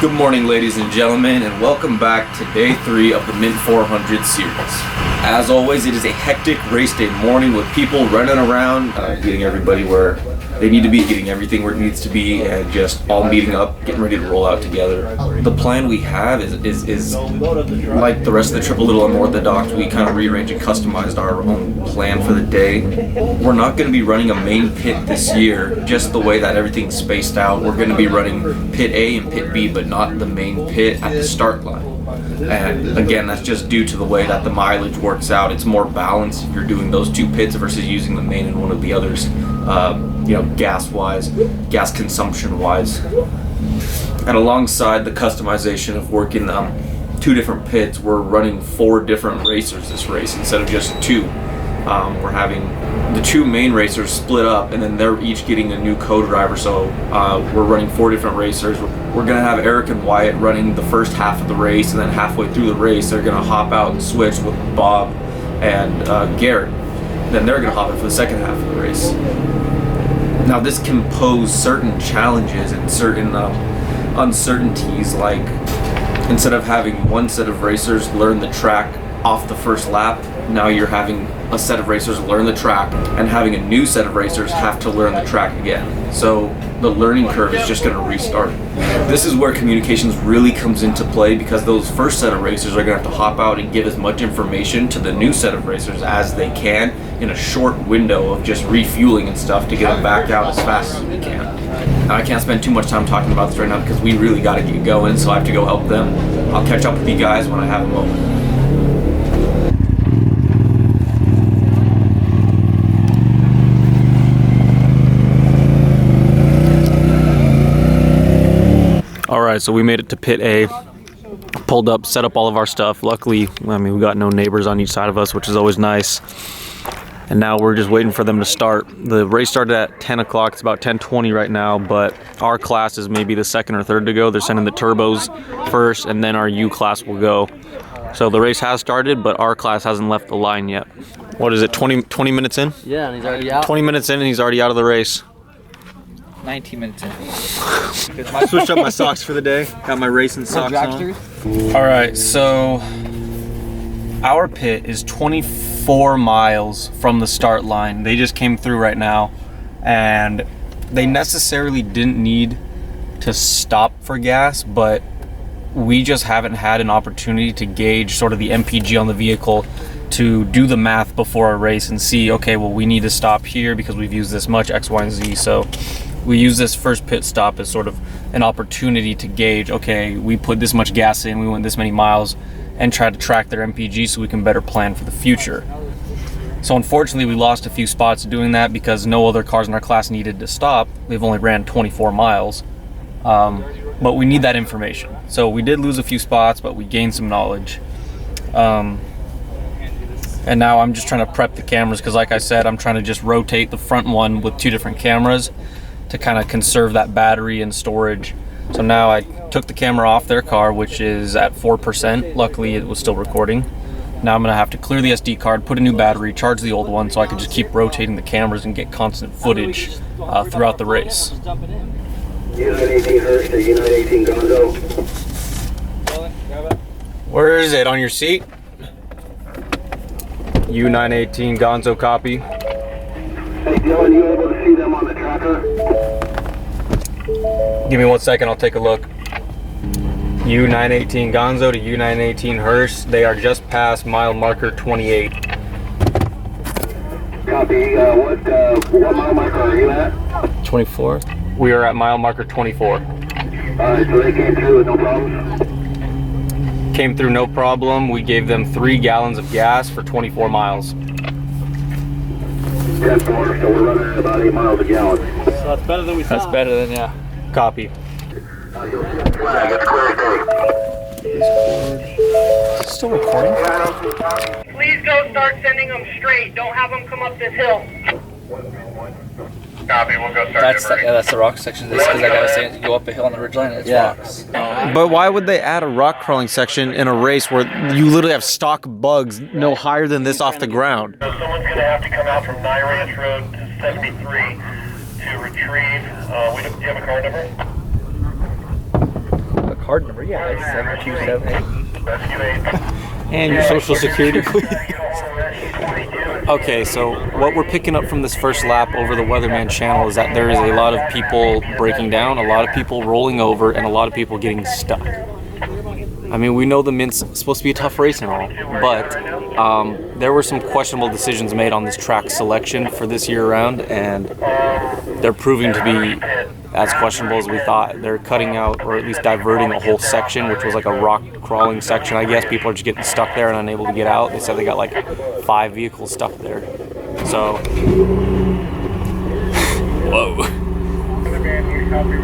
Good morning, ladies and gentlemen, and welcome back to day 3 of the Mint 400 series. As always, it is a hectic race day morning with people running around, getting everybody where they need to be, getting everything where it needs to be, and just all meeting up, getting ready to roll out together. The plan we have is like the rest of the trip, a little unorthodox. We kind of rearranged and customized our own plan for the day. We're not going to be running a main pit this year, just the way that everything's spaced out. We're going to be running pit A and pit B, but not the main pit at the start line. And again, that's just due to the way that the mileage works out. It's more balanced if you're doing those two pits versus using the main and one of the others, gas-wise, gas consumption-wise. And alongside the customization of working two different pits, we're running 4 different racers this race instead of just 2. We're having the 2 main racers split up, and then they're each getting a new co-driver, so we're running 4 different racers. We're going to have Eric and Wyatt running the first half of the race, and then halfway through the race they're going to hop out and switch with Bob and Garrett. Then they're going to hop in for the second half of the race. Now this can pose certain challenges and certain uncertainties, like instead of having one set of racers learn the track off the first lap, now you're having a set of racers learn the track and having a new set of racers have to learn the track again. So the learning curve is just going to restart. This is where communications really comes into play, because those first set of racers are going to have to hop out and give as much information to the new set of racers as they can in a short window of just refueling and stuff to get them back out as fast as we can. Now I can't spend too much time talking about this right now because we really got to get going, so I have to go help them. I'll catch up with you guys when I have a moment. Alright, so we made it to pit A, pulled up, set up all of our stuff. Luckily, we got no neighbors on each side of us, which is always nice. And now we're just waiting for them to start. The race started at 10 o'clock, it's about 10:20 right now, but our class is maybe the second or third to go. They're sending the turbos first, and then our U class will go. So the race has started, but our class hasn't left the line yet. What is it, 20 minutes in? Yeah, and he's already out. 20 minutes in and he's already out of the race. 19 minutes in. I switched up my socks for the day. Got my racing socks on. Alright, so our pit is 24 miles from the start line. They just came through right now, and they necessarily didn't need to stop for gas, but we just haven't had an opportunity to gauge sort of the MPG on the vehicle to do the math before a race and see, okay, well, we need to stop here because we've used this much X, Y, and Z. So we use this first pit stop as sort of an opportunity to gauge, okay, we put this much gas in, we went this many miles, and try to track their MPG so we can better plan for the future. So unfortunately, we lost a few spots doing that because no other cars in our class needed to stop. They've only ran 24 miles, but we need that information. So we did lose a few spots, but we gained some knowledge. And now I'm just trying to prep the cameras because, like I said, I'm trying to just rotate the front one with 2 different cameras to kind of conserve that battery and storage. So now I took the camera off their car, which is at 4%. Luckily, it was still recording. Now I'm gonna have to clear the SD card, put a new battery, charge the old one, so I can just keep rotating the cameras and get constant footage throughout the race. U918 Hurst to U918 Gonzo. Where is it? On your seat? U918 Gonzo copy. Hey Dylan, you able to see them on the tracker? Give me 1 second, I'll take a look. U918 Gonzo to U918 Hurst. They are just past mile marker 28. Copy. What mile marker are you at? 24? We are at mile marker 24. Alright, so they came through with no problems? Came through no problem. We gave them 3 gallons of gas for 24 miles. 10-4, so we're running at about 8 miles a gallon. So that's better than we thought. That's better than, yeah. Copy. Flag, it's clear as day. Still recording? Please go start sending them straight. Don't have them come up this hill. Copy, we'll go start. That's the rock section. This because that guy was saying you go up a hill on the ridgeline and it's rocks. But why would they add a rock crawling section in a race where you literally have stock bugs no higher than this off the ground? So someone's going to have to come out from Nye Ranch Road to 73 to retrieve. Do you have a car number? card number? Yeah, it's 7278. And your social security, please. Okay, so what we're picking up from this first lap over the Weatherman channel is that there is a lot of people breaking down, a lot of people rolling over, and a lot of people getting stuck. I mean, we know the Mint's supposed to be a tough race and all, but there were some questionable decisions made on this track selection for this year round, and they're proving to be as questionable as we thought. They're cutting out, or at least diverting, a whole section, which was like a rock crawling section, I guess. People are just getting stuck there and unable to get out. They said they got like 5 vehicles stuck there. So, whoa.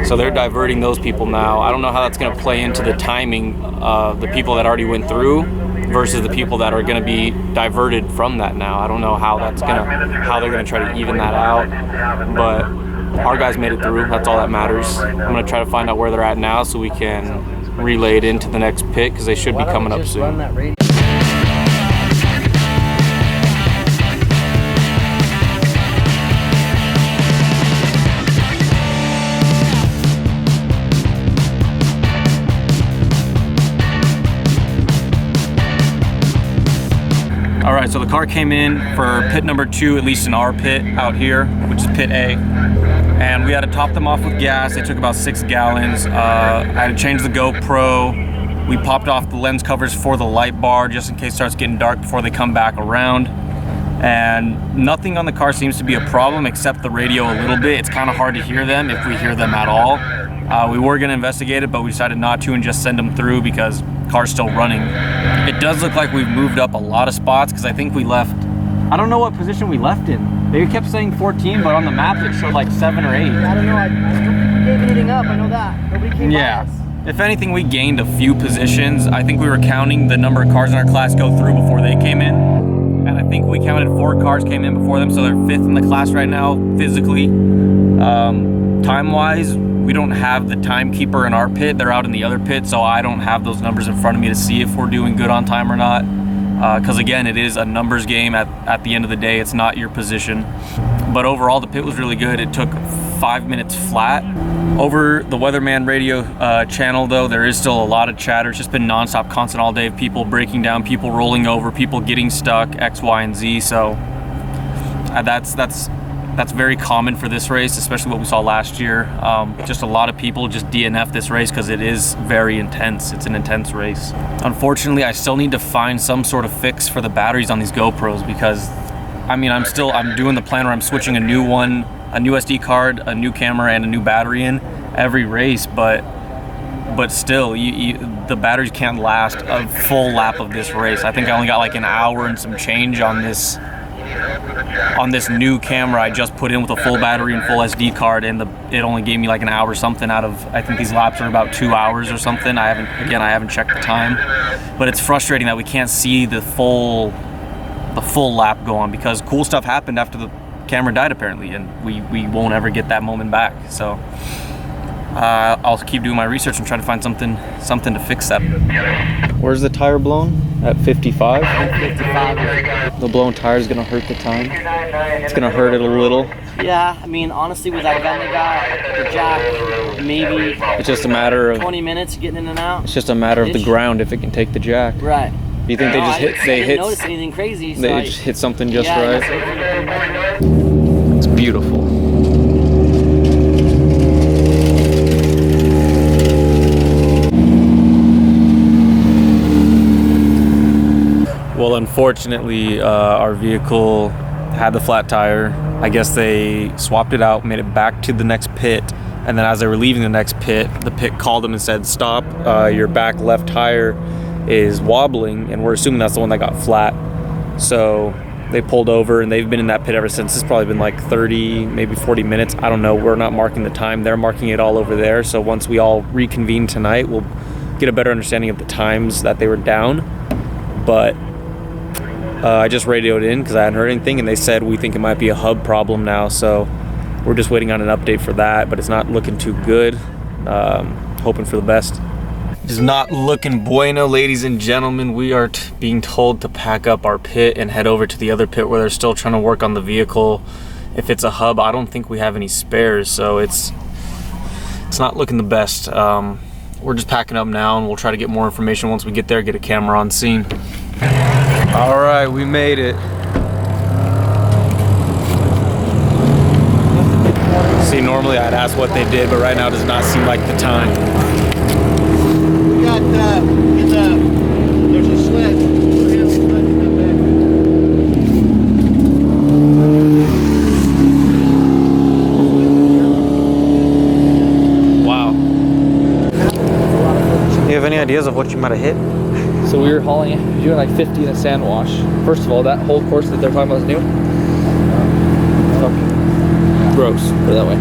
So they're diverting those people now. I don't know how that's going to play into the timing of the people that already went through versus the people that are going to be diverted from that now. I don't know how they're going to try to even that out, but our guys made it through. That's all that matters. I'm going to try to find out where they're at now so we can relay it into the next pit, because they should be coming up soon. All right, so the car came in for pit number 2, at least in our pit out here, which is pit A. And we had to top them off with gas. They took about 6 gallons. I had to change the GoPro. We popped off the lens covers for the light bar just in case it starts getting dark before they come back around. And nothing on the car seems to be a problem except the radio a little bit. It's kind of hard to hear them, if we hear them at all. We were gonna investigate it, but we decided not to and just send them through because the car's still running. It does look like we've moved up a lot of spots, because I think we left, I don't know what position we left in. They kept saying 14, but on the map it showed like 7 or 8. I don't know, I don't think we gave anything up, I know that. Nobody came by us. If anything, we gained a few positions. I think we were counting the number of cars in our class go through before they came in. And I think we counted 4 cars came in before them, so they're 5th in the class right now, physically. Time-wise, we don't have the timekeeper in our pit. They're out in the other pit, so I don't have those numbers in front of me to see if we're doing good on time or not. Because again, it is a numbers game at the end of the day. It's not your position. But overall, the pit was really good. It took 5 minutes flat. Over the Weatherman radio channel, though, there is still a lot of chatter. It's just been nonstop, constant all day. People breaking down, people rolling over, people getting stuck, X, Y, and Z. So that's very common for this race, especially what we saw last year. Just a lot of people just DNF this race because it is very intense. It's an intense race. Unfortunately, I still need to find some sort of fix for the batteries on these GoPros, because I mean, I'm doing the plan where I'm switching a new one, a new SD card, a new camera, and a new battery in every race, but still, the batteries can't last a full lap of this race. I think I only got like an hour and some change on this new camera I just put in with a full battery and full SD card, and it only gave me like an hour something out of, I think these laps are about 2 hours or something. I haven't checked the time, but it's frustrating that we can't see the full lap go on, because cool stuff happened after the camera died apparently, and we won't ever get that moment back. So I'll keep doing my research and try to find something to fix that. Where's the tire blown? At 55? 55. The blown tire is gonna hurt the time. It's gonna hurt it a little. Yeah, I mean, honestly, with that gun they got, the jack, maybe It's just a matter of 20 minutes getting in and out. It's just a matter of the ground, if it can take the jack. Right. Do you think they just hit? I didn't notice anything crazy. So They just hit something just yeah, right. It's beautiful. Well, unfortunately, our vehicle had the flat tire. I guess they swapped it out, made it back to the next pit, and then as they were leaving the next pit, the pit called them and said, "Stop! Your back left tire is wobbling," and we're assuming that's the one that got flat. So they pulled over, and they've been in that pit ever since. It's probably been like 30, maybe 40 minutes. I don't know. We're not marking the time. They're marking it all over there. So once we all reconvene tonight, we'll get a better understanding of the times that they were down. But I just radioed in because I hadn't heard anything, and they said we think it might be a hub problem now. So we're just waiting on an update for that, but it's not looking too good. Hoping for the best. It's not looking bueno, ladies and gentlemen. We are being told to pack up our pit and head over to the other pit where they're still trying to work on the vehicle. If it's a hub, I don't think we have any spares, so it's not looking the best. we're just packing up now, and we'll try to get more information once we get there, get a camera on scene. All right, we made it. See, normally I'd ask what they did, but right now does not seem like the time. We got, there's a sled. Wow. Do you have any ideas of what you might have hit? So we were doing like 50 in a sand wash. First of all, that whole course that they're talking about is new. Fucking gross, put it that way.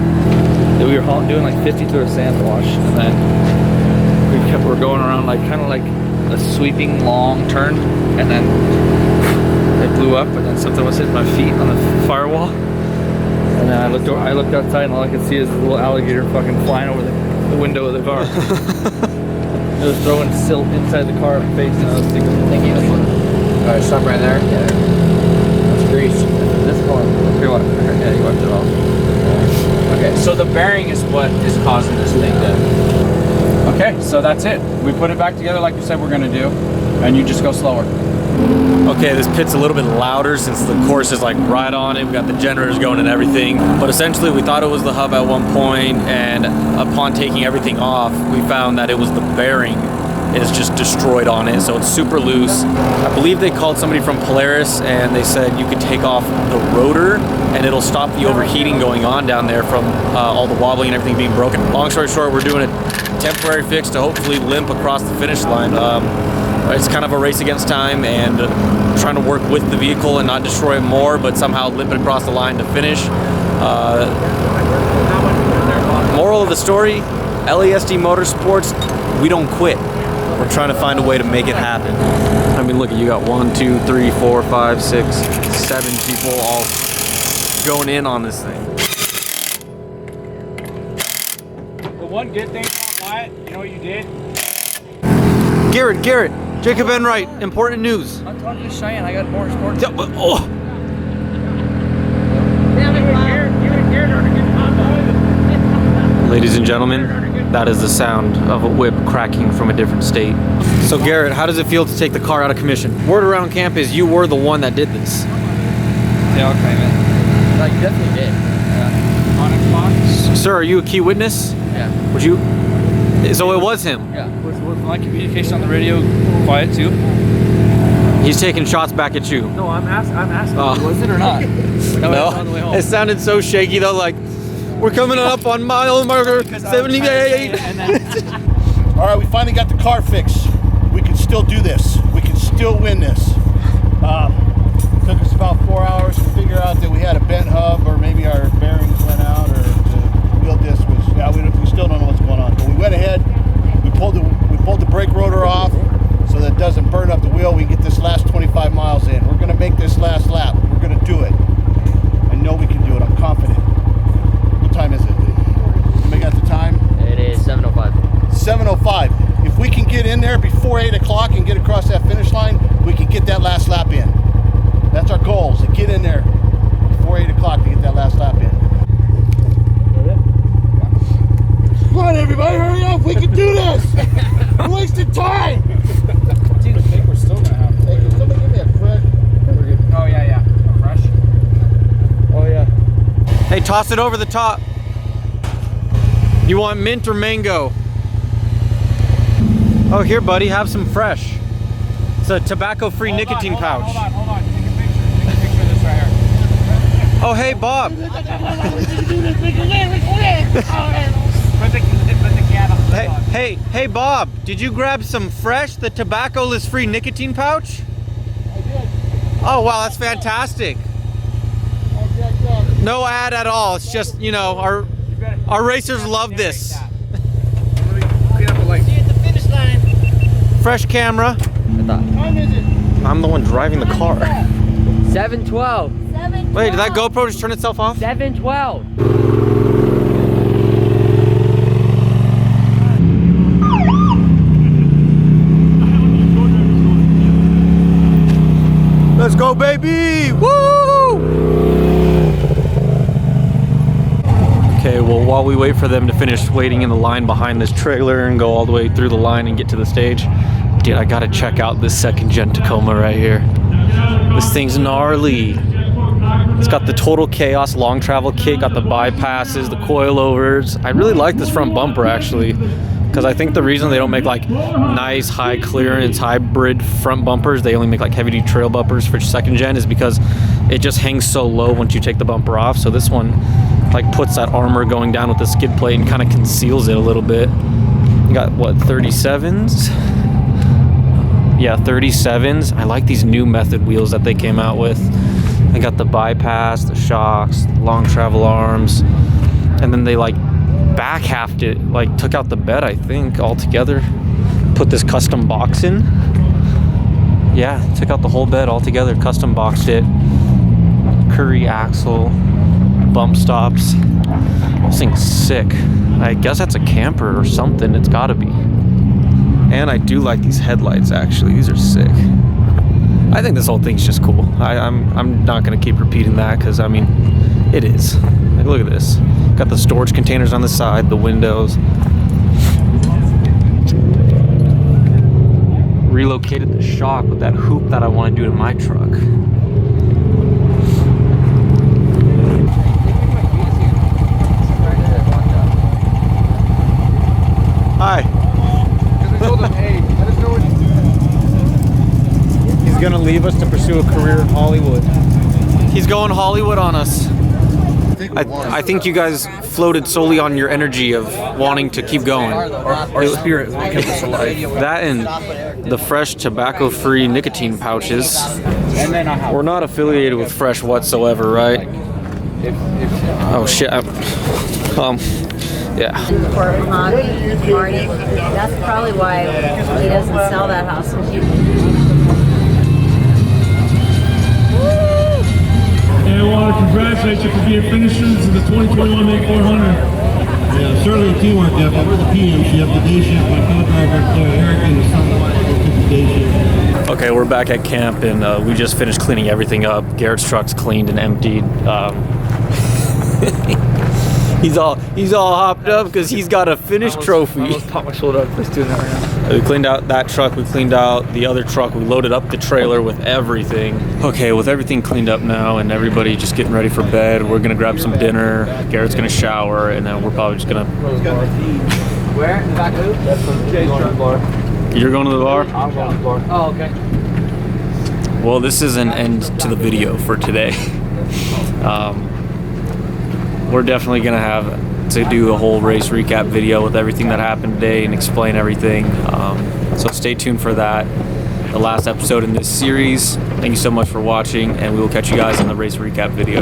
Then we were doing like 50 through a sand wash, and then we're going around like kind of like a sweeping long turn, and then it blew up, and then something was hitting my feet on the firewall, and then I looked outside, and all I could see is a little alligator fucking flying over the window of the car. It was throwing silt inside the car face, and I was thinking, Alright, stop right there. Yeah. That's grease. this one, here, what? Yeah, you wiped it off. Okay, so the bearing is what is causing this thing to... Okay, so that's it. We put it back together like we said we're gonna do, and you just go slower. Okay, this pit's a little bit louder since the course is like right on it. We got the generators going and everything. But essentially we thought it was the hub at one point, and upon taking everything off, we found that it was the bearing is just destroyed on it. So it's super loose. I believe they called somebody from Polaris and they said you could take off the rotor and it'll stop the overheating going on down there from all the wobbling and everything being broken. Long story short, we're doing a temporary fix to hopefully limp across the finish line. It's kind of a race against time and trying to work with the vehicle and not destroy it more, but somehow limp it across the line to finish. Moral of the story, LASD Motorsports, we don't quit. We're trying to find a way to make it happen. I mean, look, you got 1, 2, 3, 4, 5, 6, 7 people all going in on this thing. The one good thing about Wyatt, you know what you did? Garrett, Jacob Enright, important news. I'm talking to Cheyenne, I got more sports. Yeah, but, oh. Ladies and gentlemen, that is the sound of a whip cracking from a different state. So Garrett, how does it feel to take the car out of commission? Word around camp is you were the one that did this. Yeah, I'll claim it. Like, you definitely did. Yeah. On Xbox? Sir, are you a key witness? Yeah. Would you? So it was him. Yeah. Was my communication on the radio quiet too? He's taking shots back at you. No, I'm asking. Oh. Was it or not? No, on the way home. it sounded so shaky though, like, we're coming up on mile marker 78. All right, we finally got the car fixed. We can still do this. We can still win this. Took us about 4 hours to figure out that we had a bent hub, or maybe our bearings went out, or the wheel disc was. Yeah, we still don't know what's going on. But we went ahead. We pulled the brake rotor off so that it doesn't burn up the wheel. We can get this last 25 miles in. We're gonna make this last lap. We're gonna do it. I know we can do it. I'm confident. What time is it? Anybody got the time? It is 7:05. 7:05. If we can get in there before 8 o'clock and get across that finish line, we can get that last lap in. That's our goal, is to get in there before 8 o'clock to get that last lap in. Come on, everybody, hurry up. We can do this. We're wasting time. Dude, I think we're still gonna have to. Hey, can somebody give me a fresh? Oh, yeah. Fresh? Oh, yeah. Hey, toss it over the top. You want mint or mango? Oh, here, buddy, have some fresh. It's a tobacco-free nicotine pouch. Hold on. Take a picture of this right here. Oh, hey, Bob. Put the can on the dog. Hey, Bob, did you grab some fresh, the tobacco-less free nicotine pouch? I did. Oh, wow, that's fantastic. All jacked up. No ad at all. It's just, you know, our racers love this. Clean up the light. See you at the finish line. Fresh camera. What time is it? I'm the one driving the car. 7:12. Wait, did that GoPro just turn itself off? 7:12. Let's go, baby! Woo! Okay, well, Well, while we wait for them to finish waiting in the line behind this trailer and go all the way through the line and get to the stage, dude, I gotta check out this second gen Tacoma right here. This thing's gnarly. It's got the Total Chaos long travel kit, got the bypasses, the coilovers. I really like this front bumper actually, because I think the reason they don't make like nice high clearance hybrid front bumpers, they only make like heavy duty trail bumpers for second gen, is because it just hangs so low once you take the bumper off. So this one like puts that armor going down with the skid plate and kind of conceals it a little bit. You got what, 37s? Yeah, 37s. I like these new method wheels that they came out with. They got the bypass, the shocks, the long travel arms, and then they like back halved it, like took out the bed, I think, altogether. Put this custom box in. Yeah, took out the whole bed altogether, custom boxed it. Curry axle, bump stops. This thing's sick. I guess that's a camper or something. It's gotta be. And I do like these headlights actually. These are sick. I think this whole thing's just cool. I'm not gonna keep repeating that because I mean, it is. Like, look at this. Got the storage containers on the side, the windows. Relocated the shock with that hoop that I want to do to my truck. Hi. He's gonna leave us to pursue a career in Hollywood. He's going Hollywood on us. I think you guys floated solely on your energy of wanting to keep going. Our spirit kept us alive. That and the fresh tobacco-free nicotine pouches. We're not affiliated with Fresh whatsoever, right? Oh shit. Yeah. For Mahogany, Marty. That's probably why he doesn't sell that house. And I want to congratulate you for being finishers of the 2021 Make 400. Yeah, certainly a teamwork effort. We're the PMs. You have the day shift, my co-driver Eric, and the son day shift. Okay, we're back at camp and we just finished cleaning everything up. Garrett's truck's cleaned and emptied. He's all hopped up because he's got a finished trophy. I almost popped my shoulder up just doing that right now. We cleaned out that truck, we cleaned out the other truck, we loaded up the trailer with everything. Okay, with everything cleaned up now and everybody just getting ready for bed, we're gonna grab some dinner, Garrett's gonna shower, and then we're probably just gonna... Where? In the back booth? That's from Jay's truck bar. You're going to the bar? I'm going to the bar. Oh, okay. Well, this is an end to the video for today. We're definitely gonna have to do a whole race recap video with everything that happened today and explain everything. So stay tuned for that. The last episode in this series. Thank you so much for watching, and we will catch you guys in the race recap video.